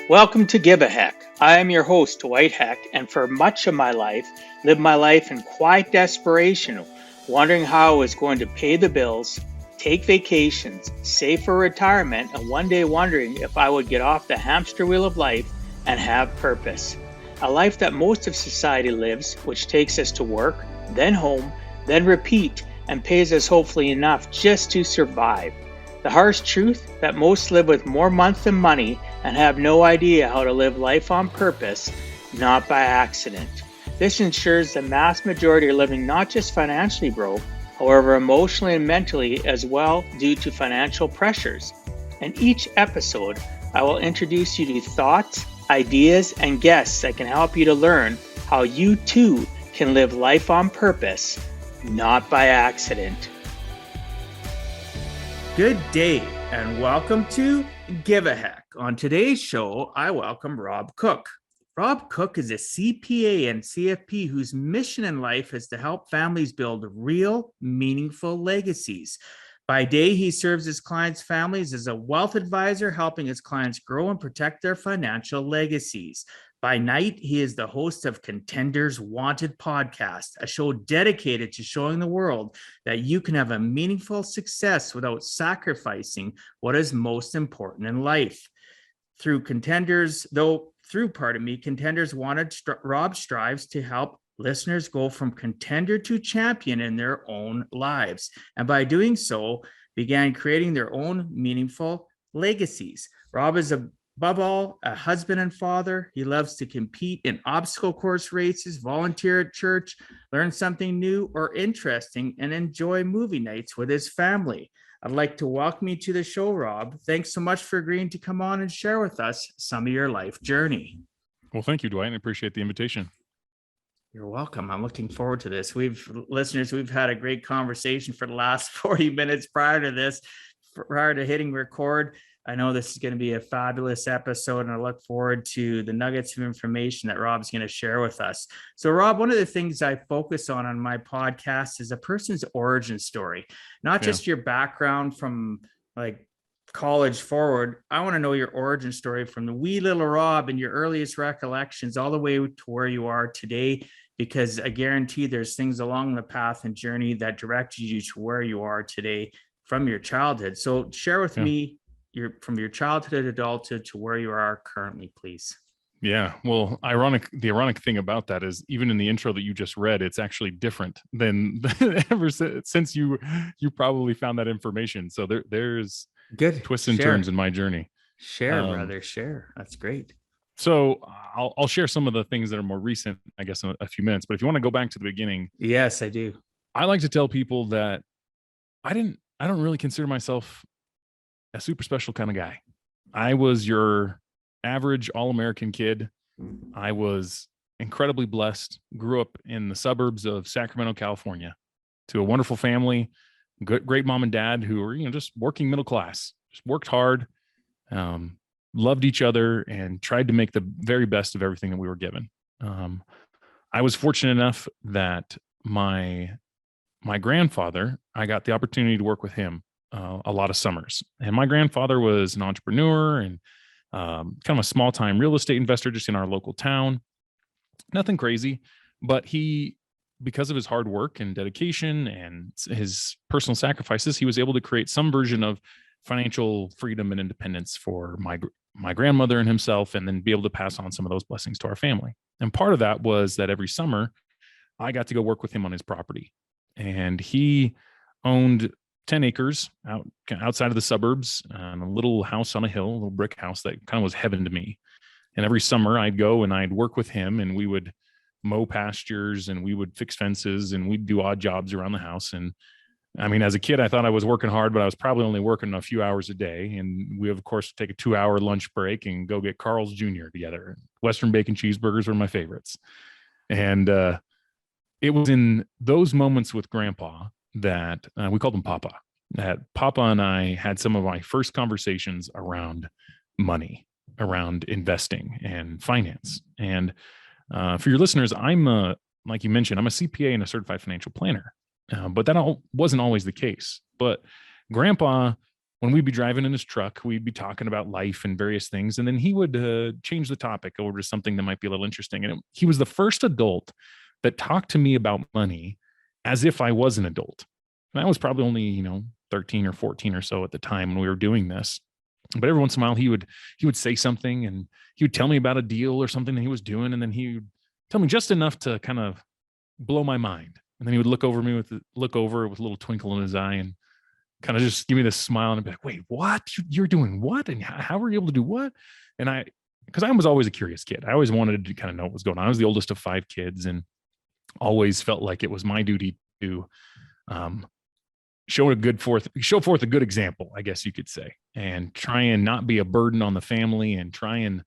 Welcome to Give a Heck. I am your host, Dwight Heck, and for much of my life, lived my life in quiet desperation, wondering how I was going to pay the bills, take vacations, save for retirement, and one day wondering if I would get off the hamster wheel of life and have purpose. A life that most of society lives, which takes us to work, then home, then repeat, and pays us hopefully enough just to survive. The harsh truth that most live with more months than money and have no idea how to live life on purpose, not by accident. This ensures the mass majority are living not just financially broke, however emotionally and mentally as well due to financial pressures. In each episode, I will introduce you to thoughts, ideas, and guests that can help you to learn how you too can live life on purpose, not by accident. Good day and welcome to Give a Heck. On today's show, I welcome Rob Cook. Rob Cook is a CPA and CFP whose mission in life is to help families build real, meaningful legacies. By day, he serves his clients' families as a wealth advisor, helping his clients grow and protect their financial legacies. By night, he is the host of Contenders Wanted podcast, a show dedicated to showing the world that you can have a meaningful success without sacrificing what is most important in life. Contenders Wanted, Rob strives to help listeners go from contender to champion in their own lives, and by doing so, began creating their own meaningful legacies. Rob is above all a husband and father. He loves to compete in obstacle course races, volunteer at church, learn something new or interesting, and enjoy movie nights with his family. I'd like to welcome you to the show, Rob. Thanks so much for agreeing to come on and share with us some of your life journey. Well, thank you, Dwight. I appreciate the invitation. You're welcome. I'm looking forward to this. We've had a great conversation for the last 40 minutes prior to hitting record. I know this is going to be a fabulous episode, and I look forward to the nuggets of information that Rob's going to share with us. So, Rob, one of the things I focus on my podcast is a person's origin story, not just your background from like college forward. I want to know your origin story from the wee little Rob and your earliest recollections all the way to where you are today, because I guarantee there's things along the path and journey that directed you to where you are today from your childhood. So share with me from your childhood to adulthood to where you are currently, please. Yeah. Well, the ironic thing about that is even in the intro that you just read, it's actually different than ever since you probably found that information. So there's good twists and turns in my journey. Brother, share. That's great. So I'll share some of the things that are more recent, I guess, in a few minutes. But if you want to go back to the beginning. Yes, I do. I like to tell people that I don't really consider myself a super special kind of guy. I was your average all-American kid. I was incredibly blessed, grew up in the suburbs of Sacramento, California, to a wonderful family, great mom and dad who were, just working middle class, just worked hard, loved each other, and tried to make the very best of everything that we were given. I was fortunate enough that my grandfather, I got the opportunity to work with him a lot of summers. And my grandfather was an entrepreneur and kind of a small time real estate investor just in our local town. Nothing crazy, but because of his hard work and dedication and his personal sacrifices, he was able to create some version of financial freedom and independence for my grandmother and himself, and then be able to pass on some of those blessings to our family. And part of that was that every summer I got to go work with him on his property. And he owned 10 acres outside of the suburbs, and a little house on a hill, a little brick house that kind of was heaven to me. And every summer I'd go and I'd work with him, and we would mow pastures and we would fix fences and we'd do odd jobs around the house. And I mean, as a kid, I thought I was working hard, but I was probably only working a few hours a day. And we, of course, take a 2-hour lunch break and go get Carl's Jr. together. Western bacon cheeseburgers were my favorites. And it was in those moments with Grandpa that we called him Papa, that Papa and I had some of my first conversations around money, around investing and finance. And for your listeners, like you mentioned, I'm a CPA and a certified financial planner, but that wasn't always the case. But Grandpa, when we'd be driving in his truck, we'd be talking about life and various things. And then he would change the topic over to something that might be a little interesting. And he was the first adult that talked to me about money as if I was an adult. And I was probably only, 13 or 14 or so at the time when we were doing this. But every once in a while he would say something, and he would tell me about a deal or something that he was doing. And then he would tell me just enough to kind of blow my mind. And then he would look over with a little twinkle in his eye and kind of just give me this smile, and I'd be like, wait, what? You're doing what? And how were you able to do what? And because I was always a curious kid. I always wanted to kind of know what was going on. I was the oldest of 5 kids, and always felt like it was my duty to show forth a good example, I guess you could say, and try and not be a burden on the family, and try and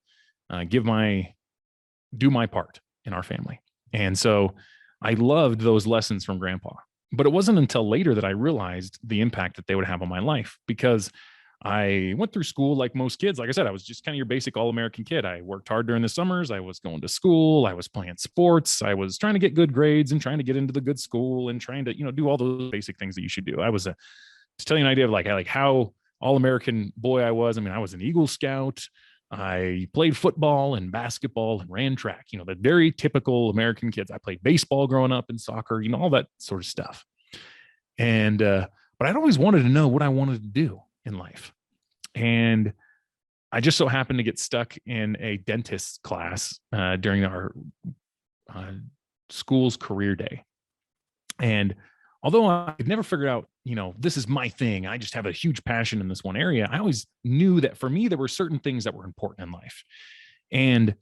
do my part in our family. And so I loved those lessons from Grandpa. But it wasn't until later that I realized the impact that they would have on my life, because I went through school like most kids. Like I said, I was just kind of your basic all-American kid. I worked hard during the summers. I was going to school. I was playing sports. I was trying to get good grades and trying to get into the good school and trying to, do all those basic things that you should do. To tell you an idea of like how all-American boy I was. I mean, I was an Eagle Scout. I played football and basketball and ran track, the very typical American kids. I played baseball growing up and soccer, all that sort of stuff. And, but I'd always wanted to know what I wanted to do in life. And I just so happened to get stuck in a dentist class during our school's career day. And although I could never figure out, this is my thing, I just have a huge passion in this one area, I always knew that for me, there were certain things that were important in life. And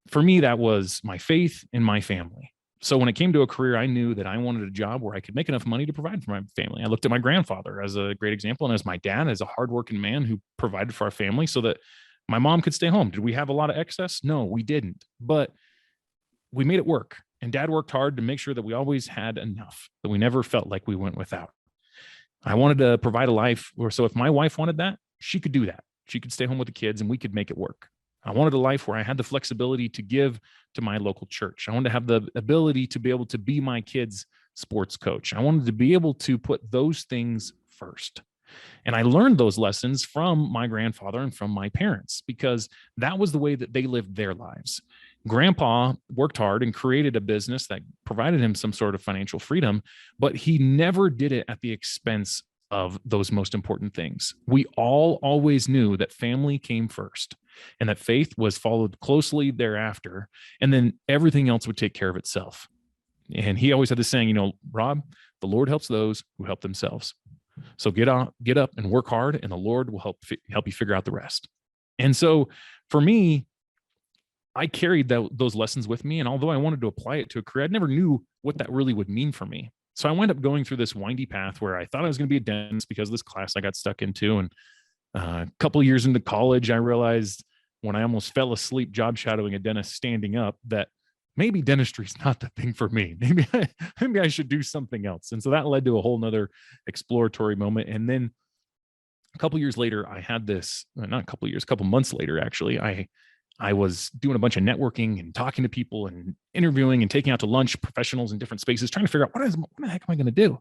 for me, that was my faith and my family. So when it came to a career, I knew that I wanted a job where I could make enough money to provide for my family. I looked at my grandfather as a great example, and as my dad, as a hardworking man who provided for our family so that my mom could stay home. Did we have a lot of excess? No, we didn't. But we made it work. And Dad worked hard to make sure that we always had enough, that we never felt like we went without. I wanted to provide a life so if my wife wanted that, she could do that. She could stay home with the kids and we could make it work. I wanted a life where I had the flexibility to give to my local church. I wanted to have the ability to be able to be my kids' sports coach. I wanted to be able to put those things first. And I learned those lessons from my grandfather and from my parents, because that was the way that they lived their lives. Grandpa worked hard and created a business that provided him some sort of financial freedom, but he never did it at the expense of those most important things. We all always knew that family came first and that faith was followed closely thereafter, and then everything else would take care of itself. And he always had this saying, Rob, the Lord helps those who help themselves. So get up and work hard, and the Lord will help you figure out the rest. And so for me, I carried those lessons with me. And although I wanted to apply it to a career, I never knew what that really would mean for me. So I wound up going through this windy path where I thought I was going to be a dentist because of this class I got stuck into. And a couple of years into college, I realized when I almost fell asleep job shadowing a dentist standing up that maybe dentistry is not the thing for me. Maybe I should do something else. And so that led to a whole nother exploratory moment. And then a couple years later, I had this, not a couple months later, actually, I was doing a bunch of networking and talking to people and interviewing and taking out to lunch professionals in different spaces, trying to figure out what the heck am I going to do?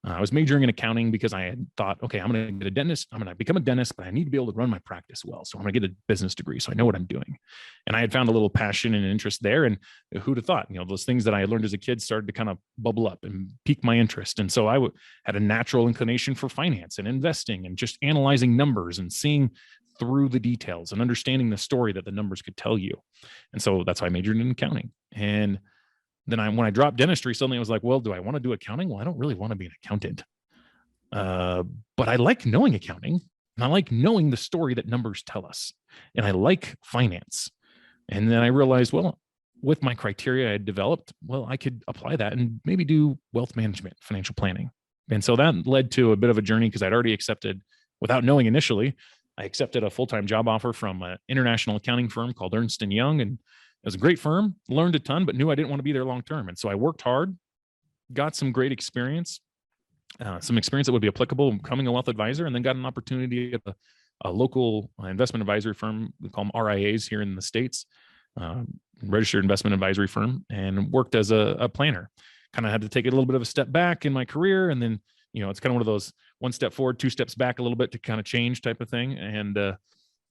I was majoring in accounting because I had thought, okay, I'm going to get a dentist. I'm going to become a dentist, but I need to be able to run my practice well. So I'm going to get a business degree so I know what I'm doing. And I had found a little passion and interest there. And who'd have thought, those things that I had learned as a kid started to kind of bubble up and pique my interest. And so I had a natural inclination for finance and investing and just analyzing numbers and seeing through the details and understanding the story that the numbers could tell you. And so that's why I majored in accounting. And then when I dropped dentistry, suddenly I was like, well, do I want to do accounting? Well, I don't really want to be an accountant. But I like knowing accounting, and I like knowing the story that numbers tell us. And I like finance. And then I realized, well, with my criteria I had developed, well, I could apply that and maybe do wealth management, financial planning. And so that led to a bit of a journey because I'd already accepted, without knowing initially, I accepted a full-time job offer from an international accounting firm called Ernst & Young. And it was a great firm, learned a ton, but knew I didn't want to be there long-term. And so I worked hard, got some great experience, some experience that would be applicable becoming a wealth advisor, and then got an opportunity at a local investment advisory firm. We call them RIAs here in the States, registered investment advisory firm, and worked as a planner. Kind of had to take a little bit of a step back in my career and then it's kind of one of those one step forward, two steps back a little bit to kind of change type of thing. And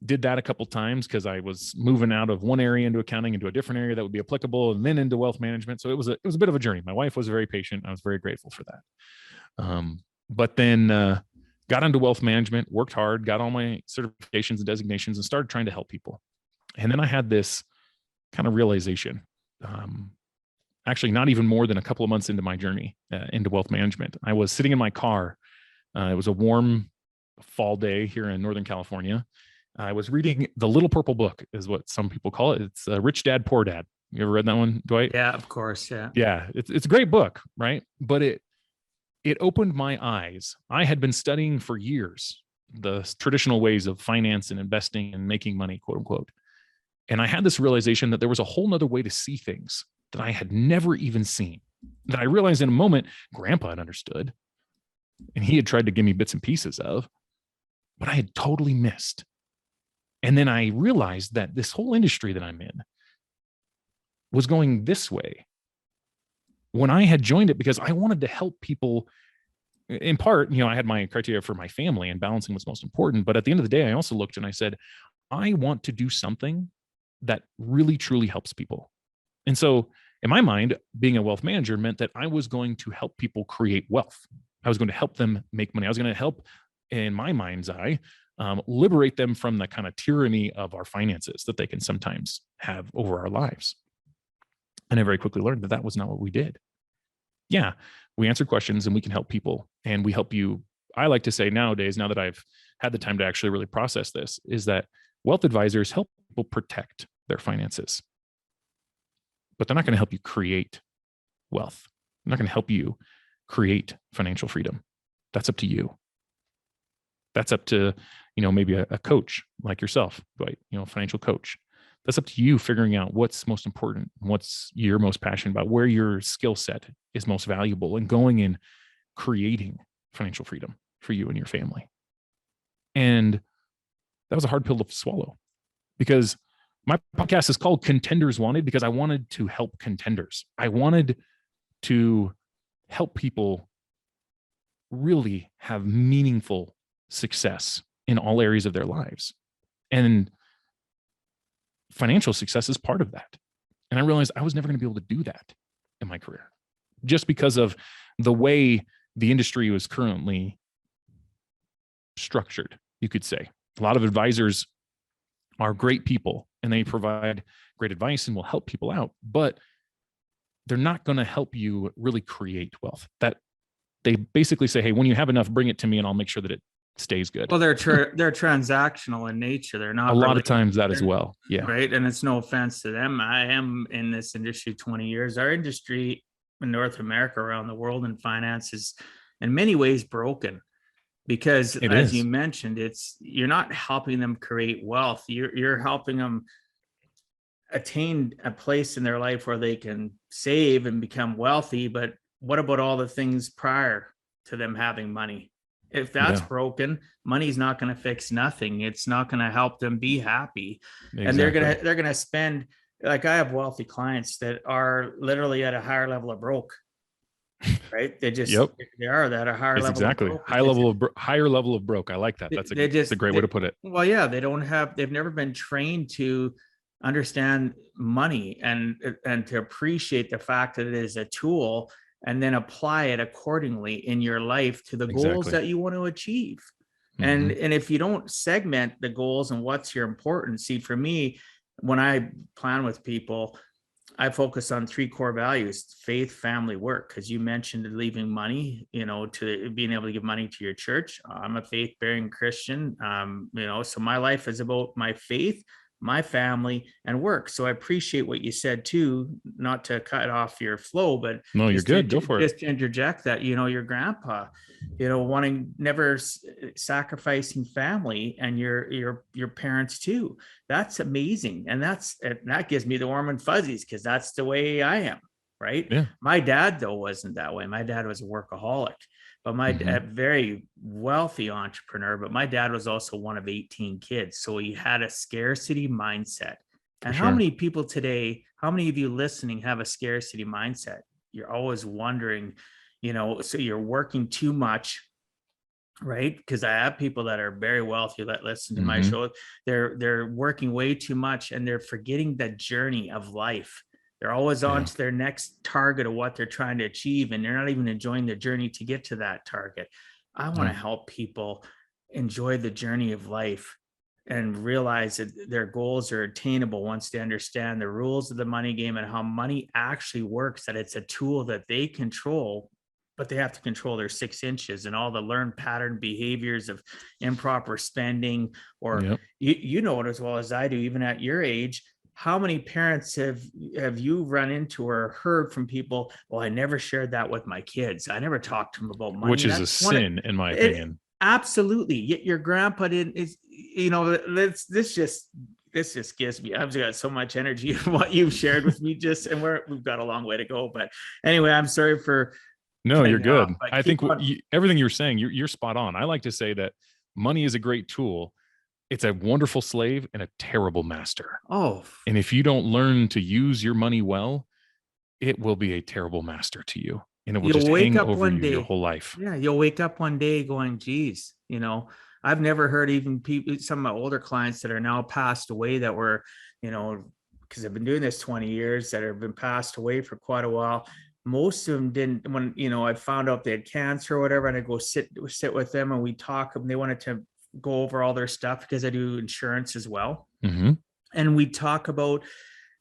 did that a couple times because I was moving out of one area into accounting into a different area that would be applicable, and then into wealth management. So it was a bit of a journey. My wife was very patient. I was very grateful for that. But then got into wealth management, worked hard, got all my certifications and designations, and started trying to help people. And then I had this kind of realization, actually not even more than a couple of months into my journey into wealth management. I was sitting in my car. It was a warm fall day here in Northern California. I was reading The Little Purple Book, is what some people call it. It's Rich Dad, Poor Dad. You ever read that one, Dwight? Yeah, of course. Yeah. Yeah. It's a great book, right? But it opened my eyes. I had been studying for years the traditional ways of finance and investing and making money, quote unquote. And I had this realization that there was a whole nother way to see things that I had never even seen, that I realized in a moment Grandpa had understood, and he had tried to give me bits and pieces of, but I had totally missed. And then I realized that this whole industry that I'm in was going this way when I had joined it, because I wanted to help people. In part, I had my criteria for my family, and balancing was most important. But at the end of the day, I also looked and I said, I want to do something that really, truly helps people. And so in my mind, being a wealth manager meant that I was going to help people create wealth. I was going to help them make money. I was going to help, in my mind's eye, liberate them from the kind of tyranny of our finances that they can sometimes have over our lives. And I very quickly learned that that was not what we did. Yeah, we answer questions and we can help people, and we help you. I like to say nowadays, now that I've had the time to actually really process this, is that wealth advisors help people protect their finances, but they're not going to help you create wealth. They're not going to help you create financial freedom. That's up to you. That's up to, maybe a coach like yourself, Dwight, financial coach. That's up to you figuring out what's most important, what's you're most passionate about, where your skill set is most valuable, and going and creating financial freedom for you and your family. And that was a hard pill to swallow, because my podcast is called Contenders Wanted because I wanted to help contenders. I wanted to help people really have meaningful success in all areas of their lives. And financial success is part of that. And I realized I was never going to be able to do that in my career, just because of the way the industry was currently structured, you could say. A lot of advisors are great people and they provide great advice and will help people out, but they're not going to help you really create wealth. That they basically say, hey, when you have enough, bring it to me and I'll make sure that it stays good. Well, they're transactional in nature. They're not a lot of times that as well. Yeah. Right. And it's no offense to them. I am in this industry 20 years. Our industry in North America, around the world, in finance is in many ways broken, because as you mentioned, you're not helping them create wealth. You're helping them attain a place in their life where they can save and become wealthy. But what about all the things prior to them having money? If that's broken, money's not going to fix nothing. It's not going to help them be happy. Exactly. And they're going to spend, like, I have wealthy clients that are literally at a higher level of broke, right? They just, they are at a higher level. Exactly. Of broke. Higher level of broke. I like that. That's a great way to put it. Well, yeah, they've never been trained to understand money and to appreciate the fact that it is a tool, and then apply it accordingly in your life to the goals that you want to achieve. Mm-hmm. And if you don't segment the goals and what's your importance, see, for me, when I plan with people, I focus on 3 core values: faith, family, work. Because you mentioned leaving money, to being able to give money to your church. I'm a faith-bearing Christian, so my life is about my faith, my family, and work. So I appreciate what you said too, not to cut off your flow, but no, you're good. Go for it. Just to interject that, your grandpa, never sacrificing family, and your parents too. That's amazing. And that gives me the warm and fuzzies, because that's the way I am. Right. Yeah. My dad, though, wasn't that way. My dad was a workaholic, but my dad, very wealthy entrepreneur, but my dad was also one of 18 kids. So he had a scarcity mindset. And how many people today, how many of you listening have a scarcity mindset? You're always wondering, so you're working too much, right? Because I have people that are very wealthy that listen to my show. They're working way too much and they're forgetting the journey of life. They're always on to their next target of what they're trying to achieve, and they're not even enjoying the journey to get to that target. I want to help people enjoy the journey of life and realize that their goals are attainable once they understand the rules of the money game and how money actually works, that it's a tool that they control, but they have to control their 6 inches and all the learned pattern behaviors of improper spending. Or you know it as well as I do, even at your age. How many parents have you run into or heard from people? Well, I never shared that with my kids. I never talked to them about money. Which is a sin, in my opinion. Absolutely. Your grandpa didn't. This just gives me. I've got so much energy of what you've shared with me. And we've got a long way to go. But anyway, I'm sorry for. No, you're good. I think everything you're saying, you're spot on. I like to say that money is a great tool. It's a wonderful slave and a terrible master. And if you don't learn to use your money well, it will be a terrible master to you. And it will just hang over you your whole life. Yeah, you'll wake up one day going, geez, I've never heard even people, some of my older clients that are now passed away that were, because I've been doing this 20 years, that have been passed away for quite a while. Most of them didn't, when, I found out they had cancer or whatever, and I go sit with them and we talk, and they wanted to go over all their stuff because I do insurance as well. And we talk about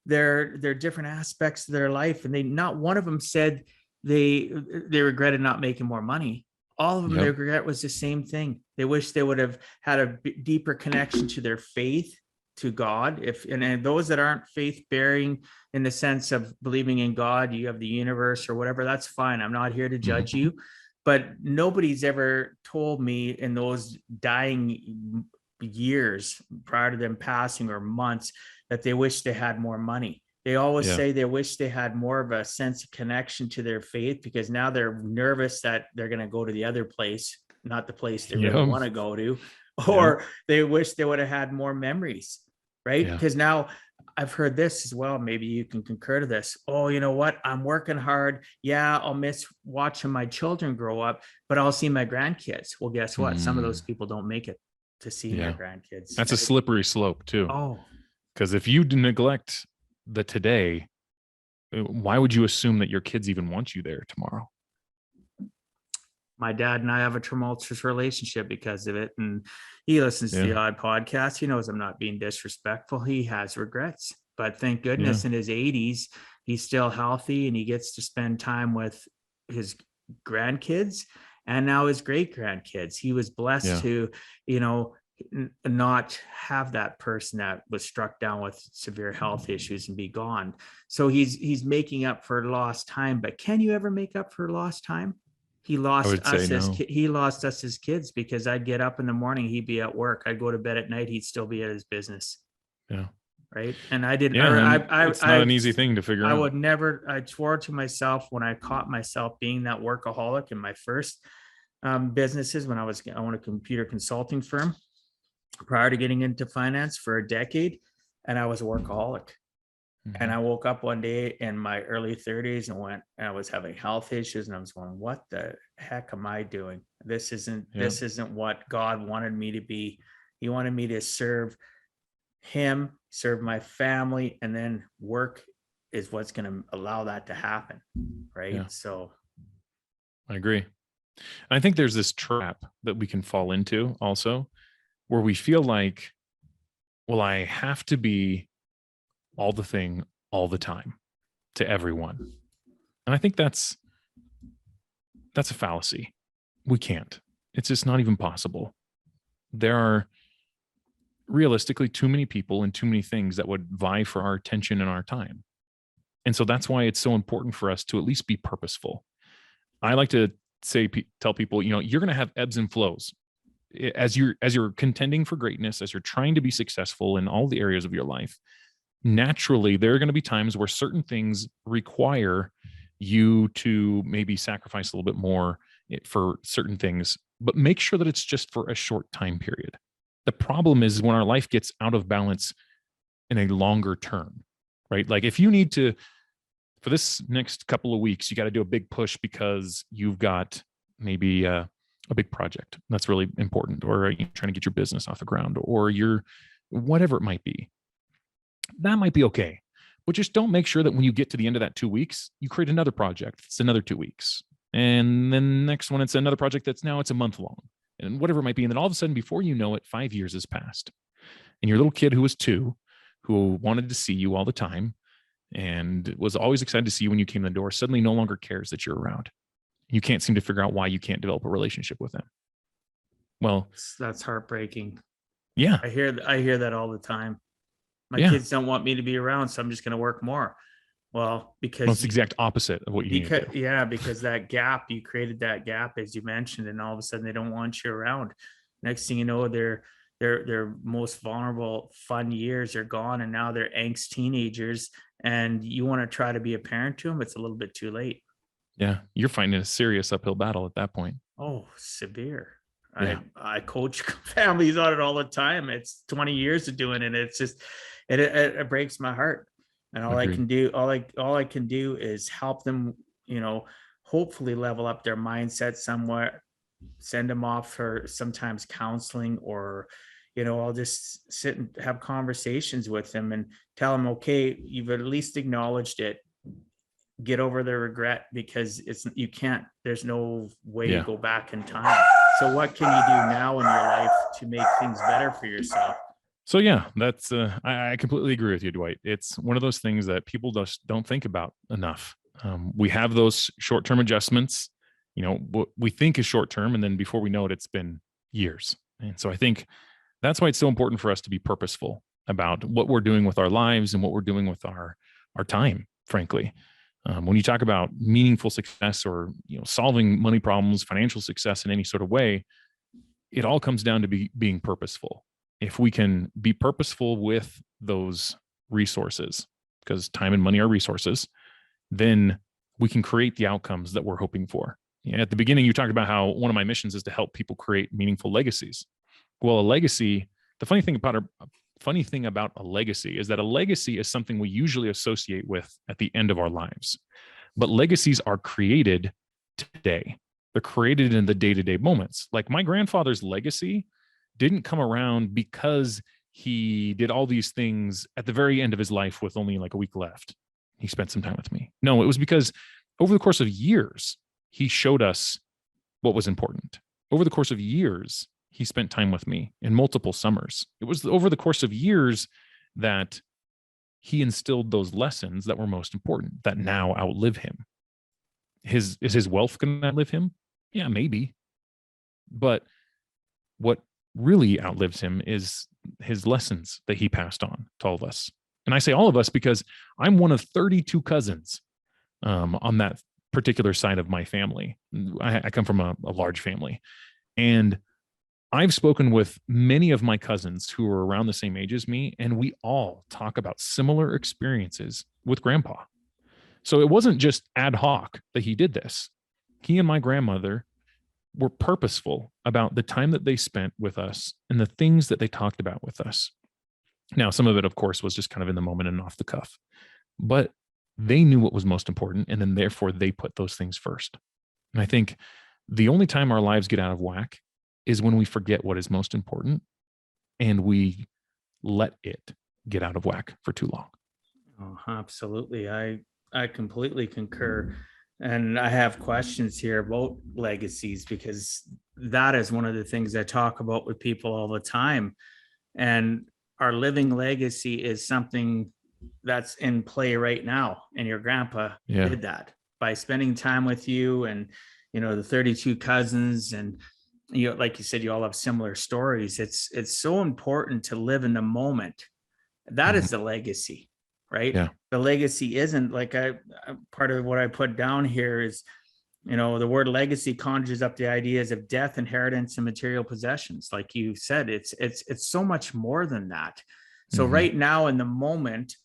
their different aspects of their life. And not one of them said they regretted not making more money. All of them, their regret was the same thing. They wish they would have had a deeper connection to their faith, to God. And those that aren't faith bearing in the sense of believing in God, you have the universe or whatever, that's fine. I'm not here to judge you. But nobody's ever told me in those dying years prior to them passing, or months, that they wish they had more money. They always say they wish they had more of a sense of connection to their faith, because now they're nervous that they're going to go to the other place, not the place they really want to go to. Or they wish they would have had more memories, right? Because now I've heard this as well. Maybe you can concur to this. Oh, you know what? I'm working hard. Yeah, I'll miss watching my children grow up, but I'll see my grandkids. Well, guess what? Some of those people don't make it to see their grandkids. That's a slippery slope too. Because if you neglect the today, why would you assume that your kids even want you there tomorrow? My dad and I have a tumultuous relationship because of it. And he listens to the odd podcast. He knows I'm not being disrespectful. He has regrets, but thank goodness in his 80s, he's still healthy and he gets to spend time with his grandkids and now his great grandkids. He was blessed to, not have that person that was struck down with severe health issues and be gone. So he's making up for lost time. But can you ever make up for lost time? He lost us as kids, because I'd get up in the morning, he'd be at work. I'd go to bed at night, he'd still be at his business. Yeah. Right. And I didn't. It's not an easy thing to figure out. I swore to myself when I caught myself being that workaholic in my first businesses, when I owned a computer consulting firm prior to getting into finance for a decade, and I was a workaholic. And I woke up one day in my early 30s and I was having health issues, and I was going, what the heck am I doing? This isn't what God wanted me to be. He wanted me to serve him, serve my family, and then work is what's going to allow that to happen. Right. Yeah. So I agree. I think there's this trap that we can fall into also, where we feel like, well, I have to be all the thing all the time to everyone. And I think that's a fallacy. We can't. It's just not even possible. There are realistically too many people and too many things that would vie for our attention and our time. And so that's why it's so important for us to at least be purposeful. I like to tell people, you're going to have ebbs and flows as you're contending for greatness, as you're trying to be successful in all the areas of your life. Naturally, there are going to be times where certain things require you to maybe sacrifice a little bit more for certain things, but make sure that it's just for a short time period. The problem is when our life gets out of balance in a longer term, right? Like if you need to for this next couple of weeks, you got to do a big push because you've got maybe a big project that's really important, or you're trying to get your business off the ground, or you're whatever it might be. That might be okay. But just don't make sure that when you get to the end of that 2 weeks, you create another project. It's another 2 weeks. And then next one, it's another project that's now it's a month long, and whatever it might be. And then all of a sudden, before you know it, 5 years has passed. And your little kid who was 2, who wanted to see you all the time and was always excited to see you when you came in the door, suddenly no longer cares that you're around. You can't seem to figure out why you can't develop a relationship with them. Well, that's heartbreaking. Yeah. I hear that all the time. My kids don't want me to be around, so I'm just going to work more. Well, because it's the exact opposite of what you need to do. Yeah, because that gap, you created that gap, as you mentioned, and all of a sudden they don't want you around. Next thing you know, their most vulnerable fun years are gone, and now they're angst teenagers, and you want to try to be a parent to them, it's a little bit too late. Yeah, you're fighting a serious uphill battle at that point. Oh, severe. Yeah. I coach families on it all the time. It's 20 years of doing it. It's just it breaks my heart. And all Agreed. I can do is help them, hopefully level up their mindset somewhat, send them off for sometimes counseling, or I'll just sit and have conversations with them and tell them, okay, you've at least acknowledged it. Get over the regret, because there's no way to go back in time. So what can you do now in your life to make things better for yourself? So yeah, that's I completely agree with you, Dwight. It's one of those things that people just don't think about enough. We have those short-term adjustments, what we think is short-term, and then before we know it, it's been years. And so I think that's why it's so important for us to be purposeful about what we're doing with our lives and what we're doing with our time, frankly. When you talk about meaningful success, or solving money problems, financial success in any sort of way, it all comes down to being purposeful. If we can be purposeful with those resources, because time and money are resources, then we can create the outcomes that we're hoping for. At the beginning, you talked about how one of my missions is to help people create meaningful legacies. Well, a legacy, the funny thing about a legacy is that a legacy is something we usually associate with at the end of our lives. But legacies are created today. They're created in the day-to-day moments. Like my grandfather's legacy didn't come around because he did all these things at the very end of his life with only like a week left. He spent some time with me. No, it was because over the course of years, he showed us what was important. Over the course of years, he spent time with me in multiple summers. It was over the course of years that he instilled those lessons that were most important, that now outlive him. Is his wealth going to outlive him? Yeah, maybe. But what really outlives him is his lessons that he passed on to all of us. And I say all of us because I'm one of 32 cousins on that particular side of my family. I come from a large family. And I've spoken with many of my cousins who are around the same age as me, and we all talk about similar experiences with grandpa. So it wasn't just ad hoc that he did this. He and my grandmother were purposeful about the time that they spent with us and the things that they talked about with us. Now, some of it, of course, was just kind of in the moment and off the cuff, but they knew what was most important, and then therefore they put those things first. And I think the only time our lives get out of whack is when we forget what is most important and we let it get out of whack for too long. Oh, absolutely. I completely concur. And I have questions here about legacies, because that is one of the things I talk about with people all the time. And our living legacy is something that's in play right now. And your grandpa did that by spending time with you, and, the 32 cousins, and, like you said, you all have similar stories. It's so important to live in the moment. That is the legacy, right? Yeah. The legacy isn't like part of what I put down here is, the word legacy conjures up the ideas of death, inheritance, and material possessions. Like you said, it's so much more than that. So right now in the moment,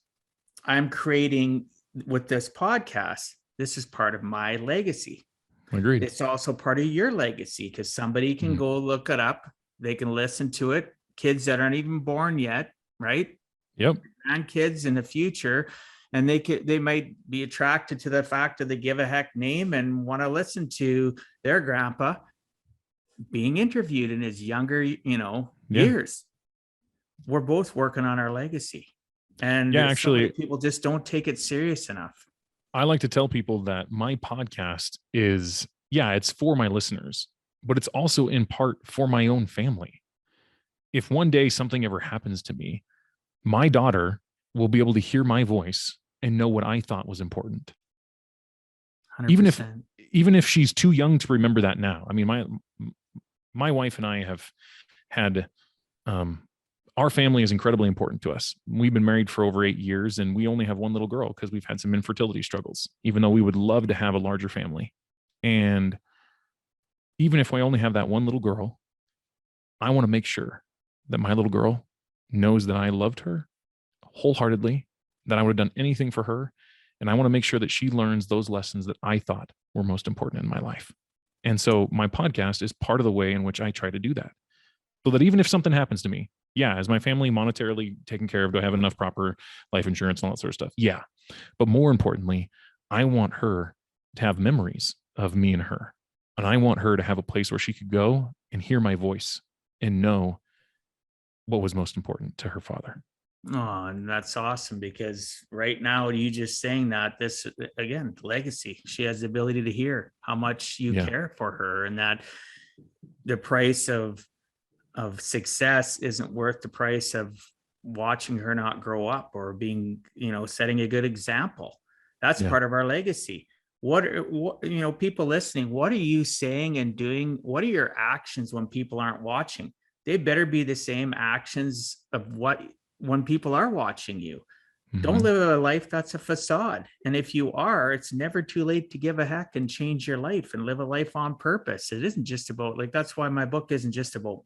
I'm creating with this podcast, this is part of my legacy. Agreed. It's also part of your legacy, because somebody can go look it up. They can listen to it. Kids that aren't even born yet, right? Yep. And kids in the future. and they might be attracted to the fact of the Give a Heck name and want to listen to their grandpa being interviewed in his younger, years. We're both working on our legacy, and so many people just don't take it serious enough. I like to tell people that my podcast is, it's for my listeners, but it's also in part for my own family. If one day something ever happens to me, my daughter will be able to hear my voice and know what I thought was important. 100%. Even if she's too young to remember that now. I mean, my wife and I have had, our family is incredibly important to us. We've been married for over 8 years, and we only have one little girl because we've had some infertility struggles, even though we would love to have a larger family. And even if we only have that one little girl, I want to make sure that my little girl knows that I loved her wholeheartedly, that I would have done anything for her. And I want to make sure that she learns those lessons that I thought were most important in my life. And so my podcast is part of the way in which I try to do that. So that even if something happens to me, is my family monetarily taken care of? Do I have enough proper life insurance and all that sort of stuff? Yeah. But more importantly, I want her to have memories of me and her. And I want her to have a place where she could go and hear my voice and know what was most important to her father. Oh, and that's awesome, because right now, you just saying that, this again, legacy, she has the ability to hear how much you care for her, and that the price of success isn't worth the price of watching her not grow up, or being, setting a good example. That's part of our legacy. What, people listening, what are you saying and doing? What are your actions when people aren't watching? They better be the same actions of when people are watching you. Mm-hmm. Don't live a life that's a facade. And if you are, it's never too late to give a heck and change your life and live a life on purpose. It isn't just about, that's why my book isn't just about,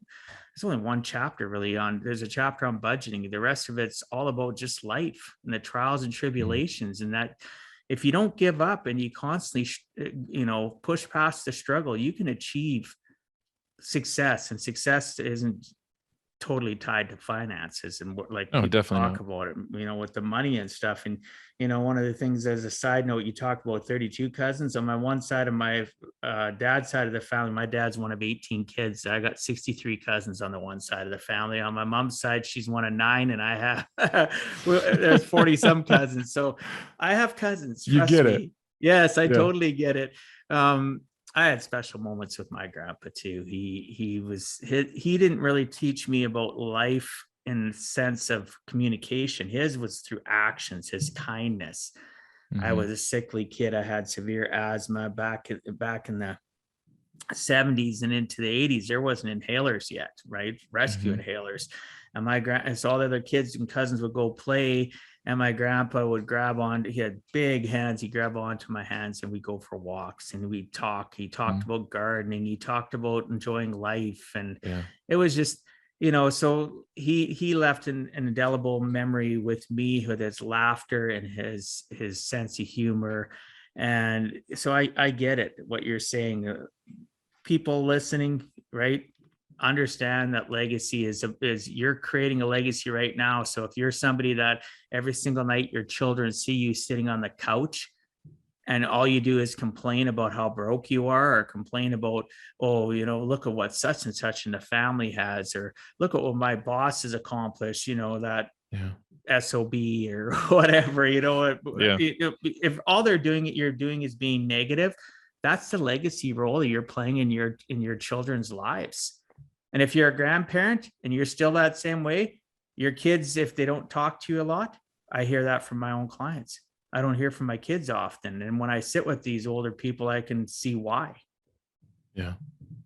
it's only one chapter really there's a chapter on budgeting. The rest of it's all about just life and the trials and tribulations. Mm-hmm. And that if you don't give up and you constantly, push past the struggle, you can achieve success. And success isn't totally tied to finances, and talk about it, with the money and stuff. And, one of the things, as a side note, you talked about 32 cousins. On my one side of my dad's side of the family, my dad's one of 18 kids. I got 63 cousins on the one side of the family. On my mom's side, she's one of 9, and I have there's 40 some cousins. So I have cousins. You get me. It. Yes, I totally get it. I had special moments with my grandpa too. He didn't really teach me about life in the sense of communication. His was through actions, his kindness. Mm-hmm. I was a sickly kid. I had severe asthma back in the 70s and into the 80s. There wasn't inhalers yet, right? Rescue inhalers. And so all the other kids and cousins would go play, and my grandpa would he had big hands. He'd grab onto my hands, and we'd go for walks, and we'd talk. He talked about gardening. He talked about enjoying life. And it was just, so he left an indelible memory with me with his laughter and his sense of humor. And so I get it, what you're saying. People listening, right? Understand that legacy is you're creating a legacy right now. So if you're somebody that every single night your children see you sitting on the couch, and all you do is complain about how broke you are, or complain about, look at what such and such in the family has, or look at what my boss has accomplished, that SOB or whatever, if all you're doing is being negative, that's the legacy role that you're playing in your children's lives. And if you're a grandparent and you're still that same way, your kids, if they don't talk to you a lot, I hear that from my own clients. I don't hear from my kids often. And when I sit with these older people, I can see why. Yeah.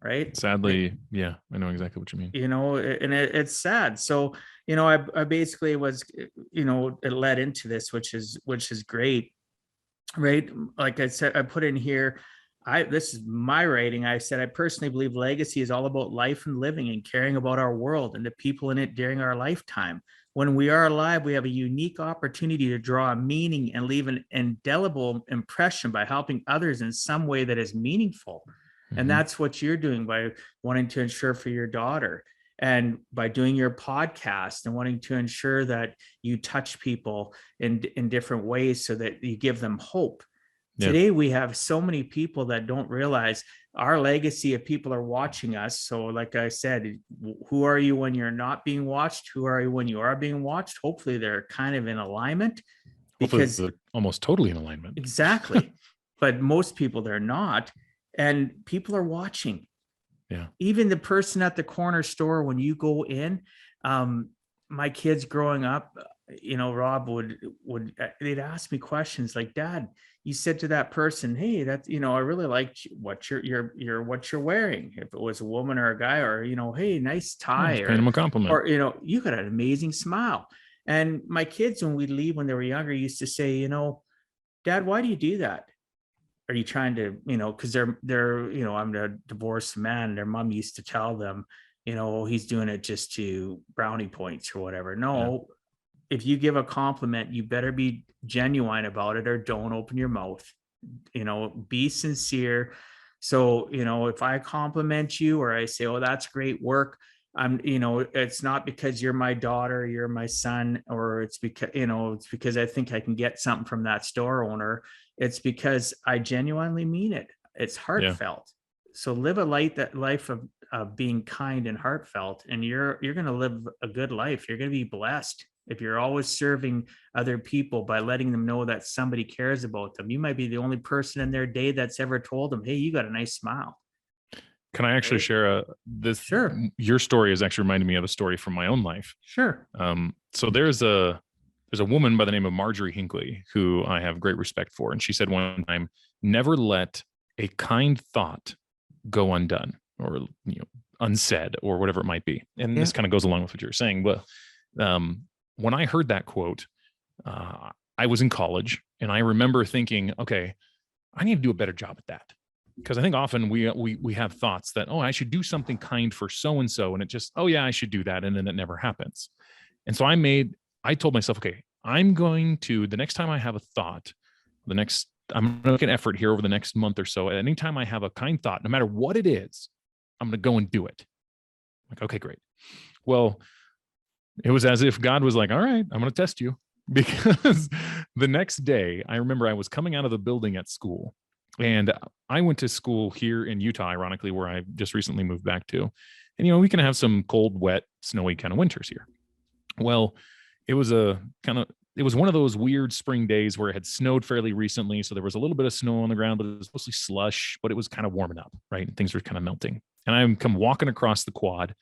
Right. Sadly. Yeah. I know exactly what you mean. And it's sad. So, I basically was, it led into this, which is great. Right. Like I said, I put in here, this is my rating. I said, I personally believe legacy is all about life and living and caring about our world and the people in it during our lifetime. When we are alive, we have a unique opportunity to draw a meaning and leave an indelible impression by helping others in some way that is meaningful. Mm-hmm. And that's what you're doing by wanting to ensure for your daughter. And by doing your podcast and wanting to ensure that you touch people in different ways so that you give them hope. Yeah. Today, we have so many people that don't realize our legacy of people are watching us. So like I said, who are you when you're not being watched? Who are you when you are being watched? Hopefully they're kind of in alignment. Because hopefully they're almost totally in alignment. Exactly. But most people, they're not. And people are watching. Yeah. Even the person at the corner store, when you go in, my kids growing up, Rob they'd ask me questions like, Dad, you said to that person, hey, that's, I really liked what you're wearing. If it was a woman or a guy, or, hey, nice tie, paying them a compliment. or, you got an amazing smile. And my kids, when we leave, when they were younger, used to say, Dad, why do you do that? Are you trying to, because they're, I'm a divorced man. Their mom used to tell them, he's doing it just to brownie points or whatever. No, if you give a compliment, you better be genuine about it, or don't open your mouth. Be sincere. So, if I compliment you, or I say, oh, that's great work, it's not because you're my daughter, you're my son, or it's because I think I can get something from that store owner. It's because I genuinely mean it. It's heartfelt. Yeah. So live a life of being kind and heartfelt, and you're going to live a good life. You're going to be blessed. If you're always serving other people by letting them know that somebody cares about them, you might be the only person in their day that's ever told them, hey, you got a nice smile. Can I actually share this? Sure. Your story is actually reminding me of a story from my own life. Sure. So there's a woman by the name of Marjorie Hinckley who I have great respect for. And she said one time, never let a kind thought go undone, or, unsaid, or whatever it might be. And this kind of goes along with what you're saying. But when I heard that quote, I was in college, and I remember thinking, okay, I need to do a better job at that. Because I think often we have thoughts that, oh, I should do something kind for so-and-so. And it just, oh yeah, I should do that. And then it never happens. And so I told myself, okay, I'm going to, the next time I have a thought, I'm going to make an effort here over the next month or so. At any time I have a kind thought, no matter what it is, I'm going to go and do it. Like, okay, great. Well, it was as if God was like, all right, I'm going to test you. Because the next day, I remember I was coming out of the building at school. And I went to school here in Utah, ironically, where I just recently moved back to. And, we can have some cold, wet, snowy kind of winters here. Well, it was one of those weird spring days where it had snowed fairly recently. So there was a little bit of snow on the ground, but it was mostly slush, but it was kind of warming up, right? And things were kind of melting. And I'm come walking across the quad,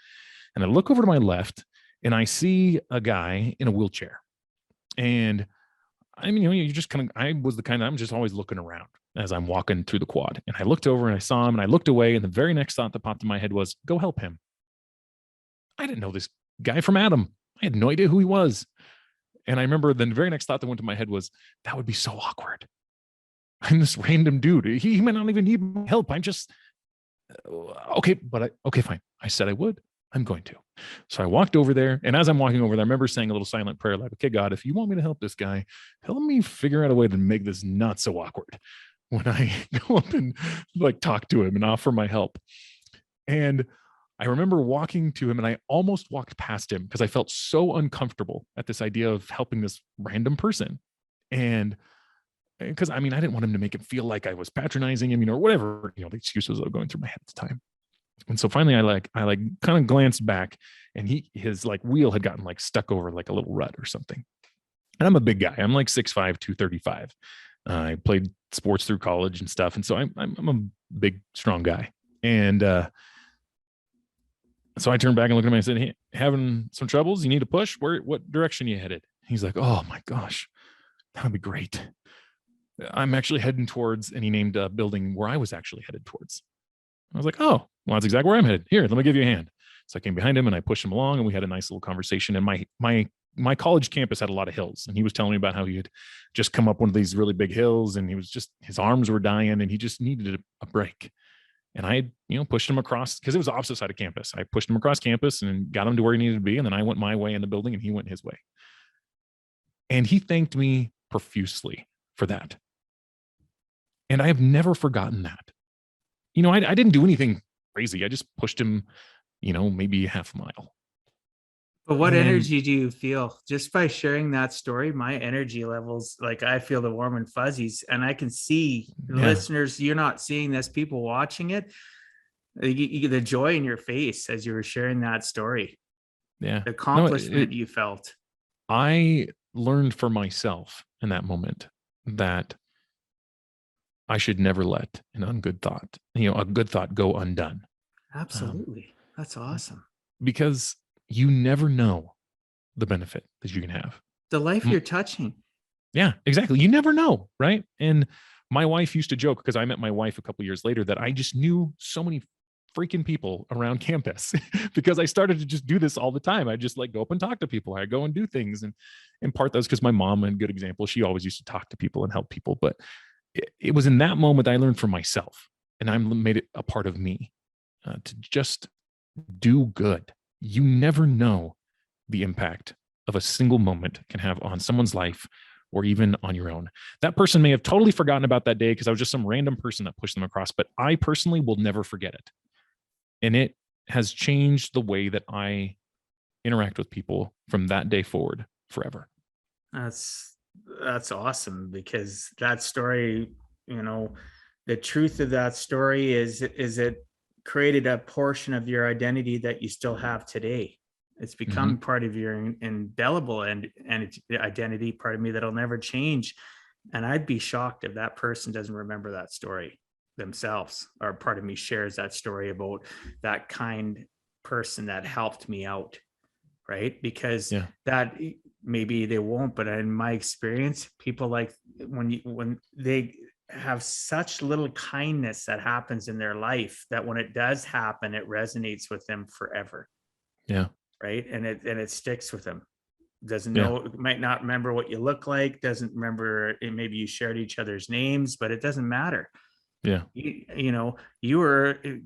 and I look over to my left, and I see a guy in a wheelchair. And I mean, I was the kind of, I'm just always looking around as I'm walking through the quad. And I looked over and I saw him, and I looked away, and the very next thought that popped in my head was, go help him. I didn't know this guy from Adam. I had no idea who he was. And I remember the very next thought that went to my head was, that would be so awkward. I'm this random dude. He might not even need my help. I'm just, okay, fine. I said I would. I'm going to. So I walked over there. And as I'm walking over there, I remember saying a little silent prayer like, okay, God, if you want me to help this guy, help me figure out a way to make this not so awkward when I go up and talk to him and offer my help. And I remember walking to him, and I almost walked past him because I felt so uncomfortable at this idea of helping this random person. And because I didn't want him to make him feel like I was patronizing him, or whatever, the excuses that were going through my head at the time. And so finally I kind of glanced back, and his wheel had gotten stuck over a little rut or something. And I'm a big guy. I'm 6'5", 235. I played sports through college and stuff. And so I'm a big, strong guy. And, so I turned back and looked at him and I said, hey, having some troubles? You need a push? What direction are you headed? He's like, oh my gosh, that would be great. I'm actually heading towards, and he named a building where I was actually headed towards. I was like, oh, well, that's exactly where I'm headed. Here, let me give you a hand. So I came behind him and I pushed him along, and we had a nice little conversation. And my college campus had a lot of hills, and he was telling me about how he had just come up one of these really big hills, and his arms were dying, and he just needed a break. And I had, pushed him across, because it was the opposite side of campus. I pushed him across campus and got him to where he needed to be. And then I went my way in the building, and he went his way. And he thanked me profusely for that. And I have never forgotten that. I didn't do anything crazy. I just pushed him, maybe half a mile. But what energy do you feel just by sharing that story? My energy levels, like I feel the warm and fuzzies, and I can see the listeners, you're not seeing this, people watching it, the joy in your face as you were sharing that story. Yeah. The accomplishment you felt. I learned for myself in that moment that I should never let a good thought go undone. Absolutely. That's awesome. Because you never know the benefit that you can have. The life you're touching. Yeah, exactly. You never know, right? And my wife used to joke, because I met my wife a couple of years later, that I just knew so many freaking people around campus because I started to just do this all the time. I just go up and talk to people. I go and do things, and in part that's because my mom, a good example, she always used to talk to people and help people. But it was in that moment I learned for myself, and I made it a part of me to just do good. You never know the impact of a single moment can have on someone's life, or even on your own. That person may have totally forgotten about that day because I was just some random person that pushed them across, but I personally will never forget it. And it has changed the way that I interact with people from that day forward forever. That's awesome, because that story, the truth of that story is it created a portion of your identity that you still have today. It's become part of your indelible and identity, part of me that'll never change. And I'd be shocked if that person doesn't remember that story themselves, or part of me shares that story about that kind person that helped me out. Right. Because that maybe they won't, but in my experience, people when they have such little kindness that happens in their life, that when it does happen, it resonates with them forever. Yeah. Right. And it sticks with them. Doesn't know, might not remember what you look like, doesn't remember, maybe you shared each other's names, but it doesn't matter. Yeah.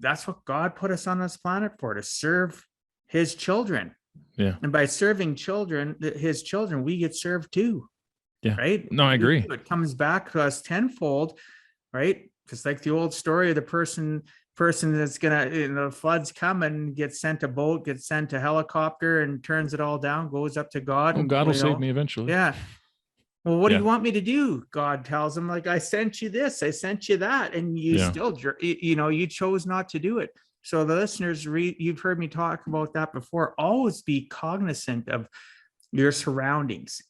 That's what God put us on this planet for, to serve his children. Yeah. And by serving his children, we get served too. Yeah. Right. No, I agree. It comes back to us tenfold. Right. Because like the old story of the person that's gonna, floods come and gets sent a boat, gets sent a helicopter, and turns it all down, goes up to God. Oh, and God will save me eventually. Yeah. Well, what do you want me to do? God tells him, I sent you this, I sent you that, and you still, you chose not to do it. So the listeners, you've heard me talk about that before. Always be cognizant of your surroundings.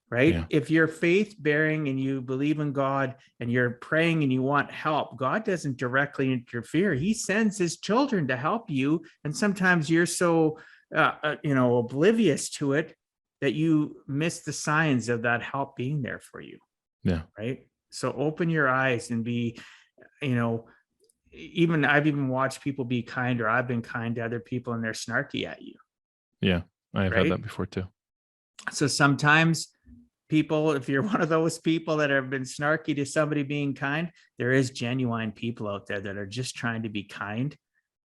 Right. Yeah. If you're faith bearing and you believe in God and you're praying and you want help, God doesn't directly interfere. He sends his children to help you. And sometimes you're so, oblivious to it that you miss the signs of that help being there for you. Yeah. Right. So open your eyes and be, I've even watched people be kind, or I've been kind to other people, and they're snarky at you. Yeah. I have had that before too. So sometimes people, if you're one of those people that have been snarky to somebody being kind, there is genuine people out there that are just trying to be kind.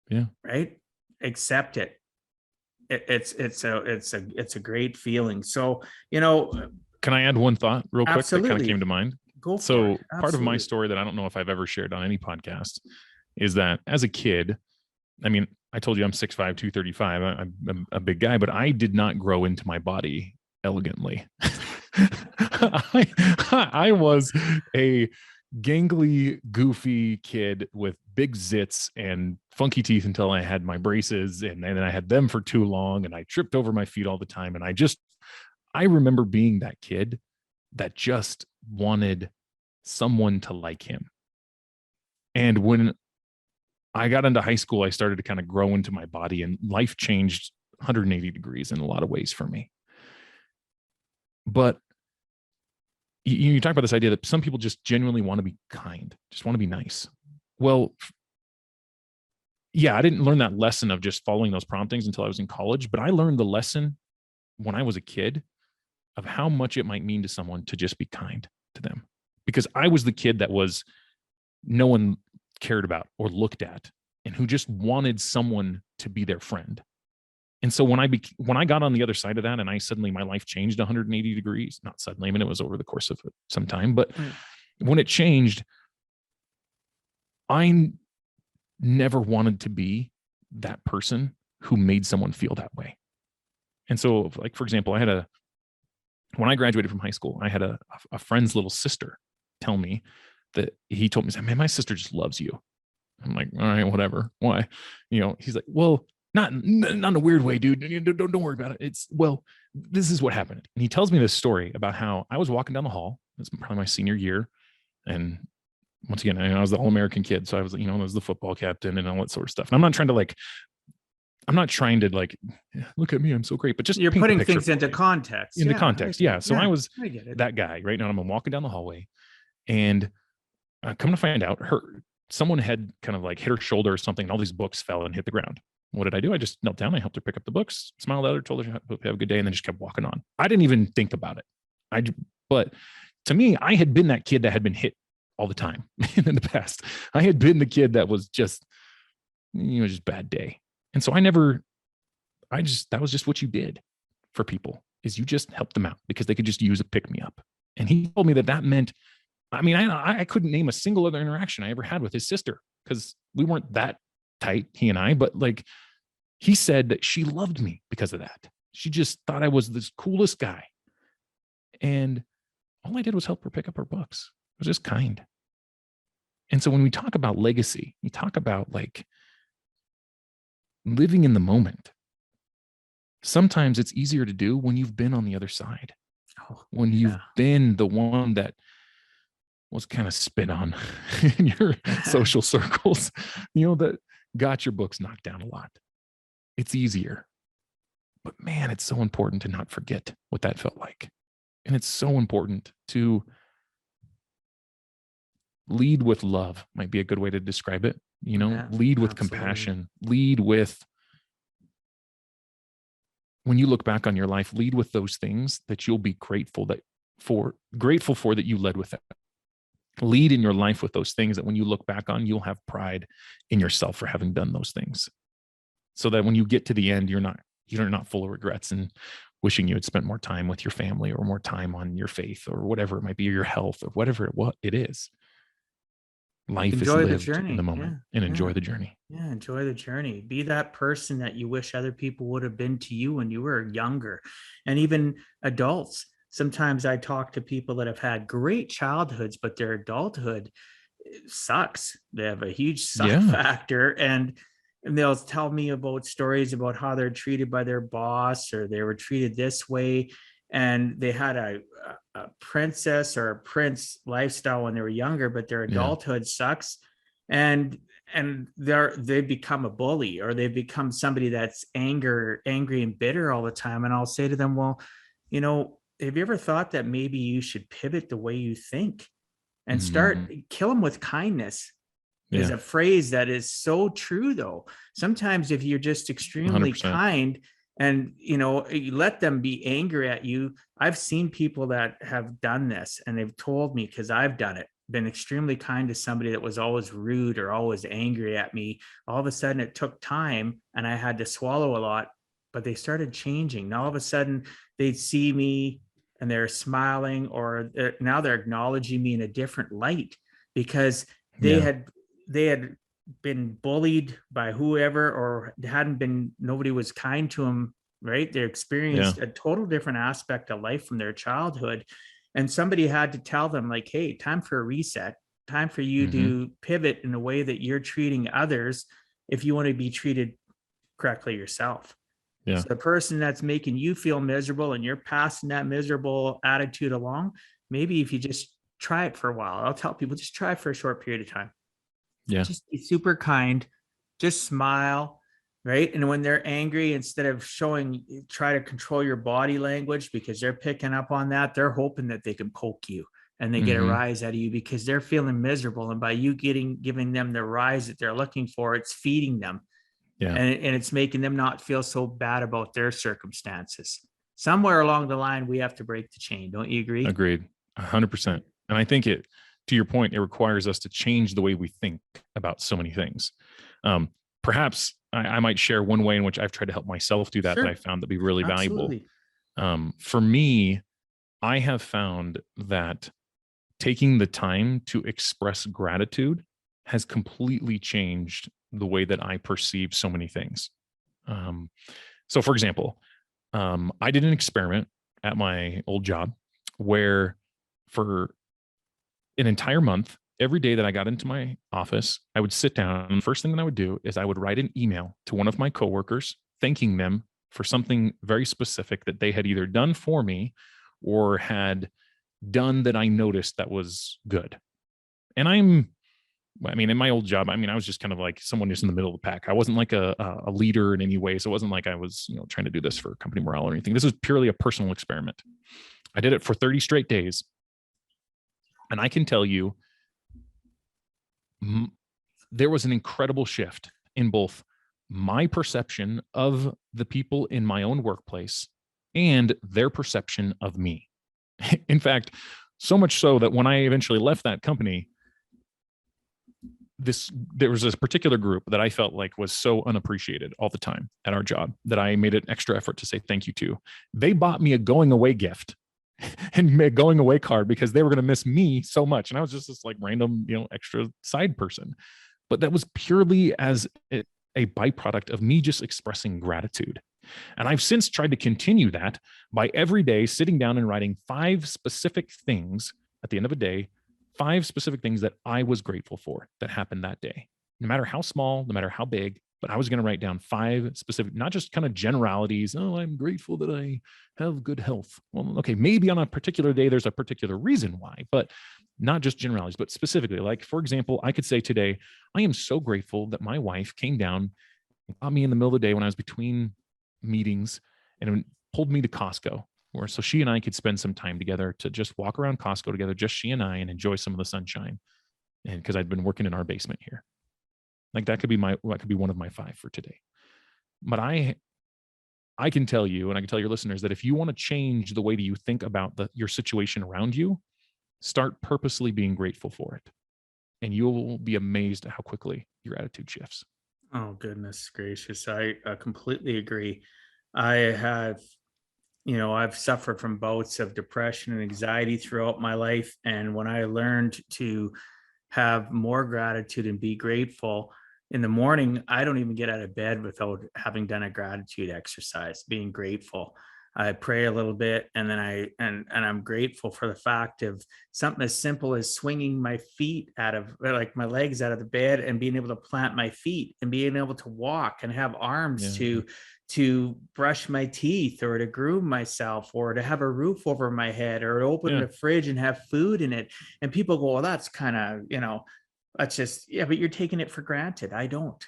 Yeah. Right. Accept it. It's a great feeling. So, can I add one thought real quick that kind of came to mind? Go so part of my story that I don't know if I've ever shared on any podcast is that as a kid, I told you I'm 6'5", 235. I'm a big guy, but I did not grow into my body elegantly. I was a gangly, goofy kid with big zits and funky teeth until I had my braces, and then I had them for too long, and I tripped over my feet all the time. And I remember being that kid that just wanted someone to like him. And when I got into high school, I started to kind of grow into my body, and life changed 180 degrees in a lot of ways for me. But you talk about this idea that some people just genuinely want to be kind, just want to be nice. Well, yeah, I didn't learn that lesson of just following those promptings until I was in college, but I learned the lesson when I was a kid of how much it might mean to someone to just be kind to them. Because I was the kid that no one cared about or looked at, and who just wanted someone to be their friend. And so when I got on the other side of that, and my life changed 180 degrees, not suddenly, it was over the course of some time, but when it changed, I never wanted to be that person who made someone feel that way. And so, like, for example, when I graduated from high school, I had a friend's little sister tell me that he told me, man, my sister just loves you. I'm like, all right, whatever. Why? He's like, well, not in a weird way, dude. Don't worry about it. This is what happened. And he tells me this story about how I was walking down the hall. It's probably my senior year. And once again, I was the All-American kid. So I was, I was the football captain and all that sort of stuff. And I'm not trying to look at me, I'm so great, but just you're putting things into context. Yeah. So I was that guy, right? Now I'm walking down the hallway, and come to find out, someone had kind of like hit her shoulder or something, and all these books fell and hit the ground. What did I do? I just knelt down. I helped her pick up the books, smiled at her, told her have a good day, and then just kept walking on. I didn't even think about it. But to me, I had been that kid that had been hit all the time in the past. I had been the kid that was just bad day. And so that was just what you did for people, is you just helped them out because they could just use a pick me up. And he told me that meant, I couldn't name a single other interaction I ever had with his sister because we weren't that tight, he and I, but he said that she loved me because of that. She just thought I was this coolest guy. And all I did was help her pick up her books. I was just kind. And so when we talk about legacy, we talk about living in the moment. Sometimes it's easier to do when you've been on the other side, when you've been the one that was kind of spit on in your social circles, that got your books knocked down a lot. It's easier. But man, it's so important to not forget what that felt like. And it's so important to lead with love, might be a good way to describe it. Lead with compassion, lead with, when you look back on your life, lead with those things that you'll be grateful for that you led with it. Lead in your life with those things that when you look back on, you'll have pride in yourself for having done those things. So that when you get to the end, you're not full of regrets and wishing you had spent more time with your family or more time on your faith or whatever it might be, or your health or whatever it is. Life is lived in the moment and enjoy the journey. Yeah, enjoy the journey. Be that person that you wish other people would have been to you when you were younger. And even adults. Sometimes I talk to people that have had great childhoods, but their adulthood sucks. They have a huge suck factor. And they'll tell me about stories about how they're treated by their boss, or they were treated this way. And they had a princess or a prince lifestyle when they were younger, but their adulthood sucks. And they become a bully, or they become somebody that's angry and bitter all the time. And I'll say to them, well, have you ever thought that maybe you should pivot the way you think and kill them with kindness? Is a phrase that is so true, though. Sometimes if you're just extremely 100%. Kind and, you let them be angry at you. I've seen people that have done this, and they've told me, because I've done it, been extremely kind to somebody that was always rude or always angry at me. All of a sudden it took time and I had to swallow a lot, but they started changing. Now all of a sudden they'd see me and they're smiling, or now they're acknowledging me in a different light, because they had been bullied by whoever, or nobody was kind to them, right? They experienced a total different aspect of life from their childhood. And somebody had to tell them, hey, time for a reset, time for you to pivot in a way that you're treating others if you want to be treated correctly yourself. Yeah. So the person that's making you feel miserable and you're passing that miserable attitude along, maybe if you just try it for a while, I'll tell people, just try it for a short period of time. Yeah. Just be super kind, just smile, right? And when they're angry, instead of try to control your body language, because they're picking up on that. They're hoping that they can poke you and they get a rise out of you because they're feeling miserable. And by you giving them the rise that they're looking for, it's feeding them. Yeah. And it's making them not feel so bad about their circumstances. Somewhere along the line, we have to break the chain. Don't you agree? Agreed. 100%. And I think to your point, it requires us to change the way we think about so many things. Perhaps I might share one way in which I've tried to help myself do that, that I found to be really valuable. For me, I have found that taking the time to express gratitude has completely changed the way that I perceive so many things. So for example, I did an experiment at my old job where for an entire month, every day that I got into my office, I would sit down. And the first thing that I would do is I would write an email to one of my coworkers, thanking them for something very specific that they had either done for me or had done that I noticed that was good. And in my old job, I was just kind of like someone just in the middle of the pack. I wasn't like a leader in any way. So it wasn't like I was, trying to do this for company morale or anything. This was purely a personal experiment. I did it for 30 straight days. And I can tell you, there was an incredible shift in both my perception of the people in my own workplace and their perception of me. In fact, so much so that when I eventually left that company, there was this particular group that I felt like was so unappreciated all the time at our job that I made an extra effort to say thank you to. They bought me a going away gift and a going away card because they were going to miss me so much. And I was just this like random, extra side person. But that was purely as a byproduct of me just expressing gratitude. And I've since tried to continue that by every day sitting down and writing 5 specific things at the end of a day, 5 specific things that I was grateful for that happened that day, no matter how small, no matter how big. But I was going to write down 5 specific, not just kind of generalities. Oh, I'm grateful that I have good health. Well, okay, maybe on a particular day, there's a particular reason why, but not just generalities, but specifically. Like, for example, I could say today, I am so grateful that my wife came down and caught me in the middle of the day when I was between meetings and pulled me to Costco, where so she and I could spend some time together to just walk around Costco together, just she and I, and enjoy some of the sunshine. And because I'd been working in our basement here. Like that could be one of my 5 for today. But I can tell you, and I can tell your listeners that if you want to change the way that you think about your situation around you, start purposely being grateful for it. And you'll be amazed at how quickly your attitude shifts. Oh, goodness gracious. I completely agree. I've suffered from bouts of depression and anxiety throughout my life. And when I learned to have more gratitude and be grateful in the morning, I don't even get out of bed without having done a gratitude exercise, being grateful. I pray a little bit, and then I'm grateful for the fact of something as simple as swinging my feet my legs out of the bed and being able to plant my feet and being able to walk and have arms to brush my teeth or to groom myself or to have a roof over my head or to open the fridge and have food in it. And people go, well, that's kind of, that's just, but you're taking it for granted. I don't.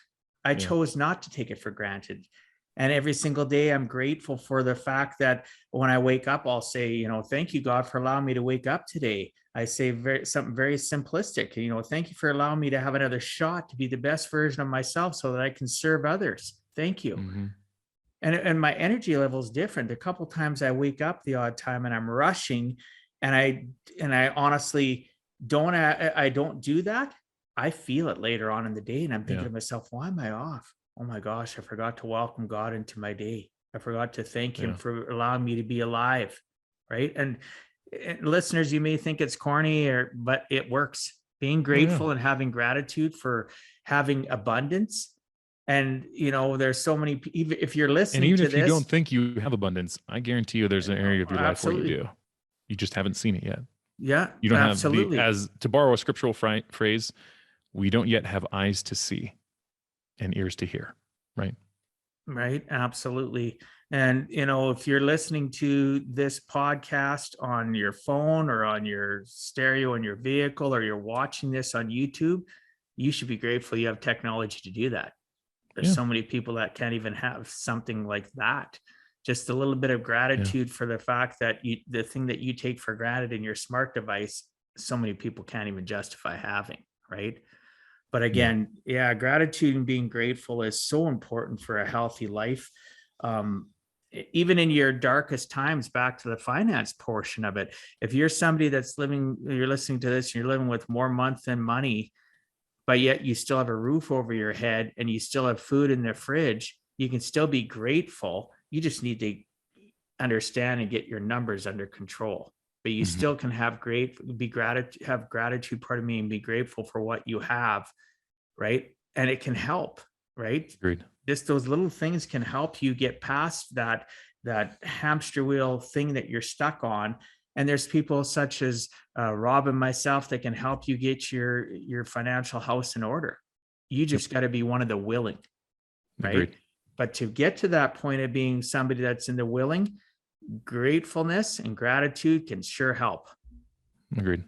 I chose not to take it for granted. And every single day, I'm grateful for the fact that when I wake up, I'll say, thank you, God, for allowing me to wake up today. I say something very simplistic, thank you for allowing me to have another shot to be the best version of myself so that I can serve others. Thank you. Mm-hmm. And my energy level is different. A couple of times I wake up the odd time and I'm rushing, and I honestly don't do that. I feel it later on in the day, and I'm thinking to myself, why am I off? Oh my gosh, I forgot to welcome God into my day. I forgot to thank him for allowing me to be alive. Right. And listeners, you may think it's corny, but it works. Being grateful and having gratitude for having abundance. And, there's so many, even if you're listening to this. And even if you don't think you have abundance, I guarantee you there's an area of your life where you do. You just haven't seen it yet. Yeah, you don't have as to borrow a scriptural phrase, we don't yet have eyes to see and ears to hear. Right. Right. Absolutely. And, if you're listening to this podcast on your phone or on your stereo in your vehicle, or you're watching this on YouTube, you should be grateful you have technology to do that. There's so many people that can't even have something like that. Just a little bit of gratitude for the fact that the thing that you take for granted in your smart device, so many people can't even justify having. Right. But again, gratitude and being grateful is so important for a healthy life. Even in your darkest times, back to the finance portion of it. If you're somebody you're listening to this, and you're living with more month than money, but yet you still have a roof over your head and you still have food in the fridge, you can still be grateful. You just need to understand and get your numbers under control. But you still can have gratitude, and be grateful for what you have, right? And it can help. right? Agreed. Just those little things can help you get past that hamster wheel thing that you're stuck on. And there's people such as Rob and myself that can help you get your financial house in order. You just got to be one of the willing, right? Agreed. But to get to that point of being somebody that's in the willing, gratefulness and gratitude can sure help. Agreed.